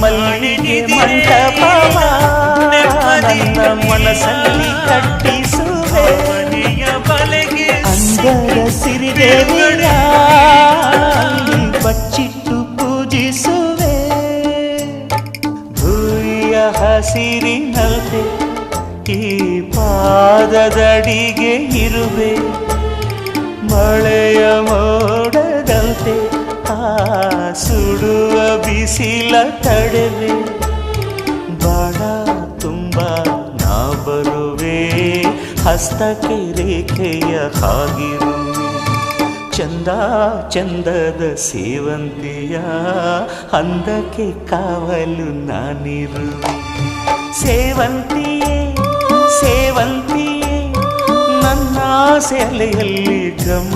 ಮಲ್ಲಿಗೆ ಮಂಟಪವ ನನ್ನ ಮನಸ್ಸಲ್ಲಿ ಕಟ್ಟಿಸುವೆ ಅಂಗದ ಸಿರಿದೇವಿಯ ಬಚ್ಚಿಟ್ಟು ಪೂಜಿಸುವೆ ಭೂಯ ಹಸಿರಿನಲ್ತೆ ಈ ಪಾದದಡಿಗೆ ಇರುವೆ ಮಳೆಯ ಮೋಡದಂತೆ ಆ ಸುಡುವ ಬಿಸಿಲ ತಡೆವೆ ಬಾಣ ತುಂಬ ನಾ ಬರುವೆ ಹಸ್ತಕ್ಕೆ ರೇಖೆಯ ಹಾಗಿರುವೆ ಚಂದ ಚಂದದ ಸೇವಂತಿಯ ಅಂದಕ್ಕೆ ಕಾವಲು ನಾನಿರುವೆ ಸೇವಂತಿಯೇ ಸೇವಂತಿಯೇ ನನ್ನ ಸೆಲೆಯಲ್ಲಿ ಗಮ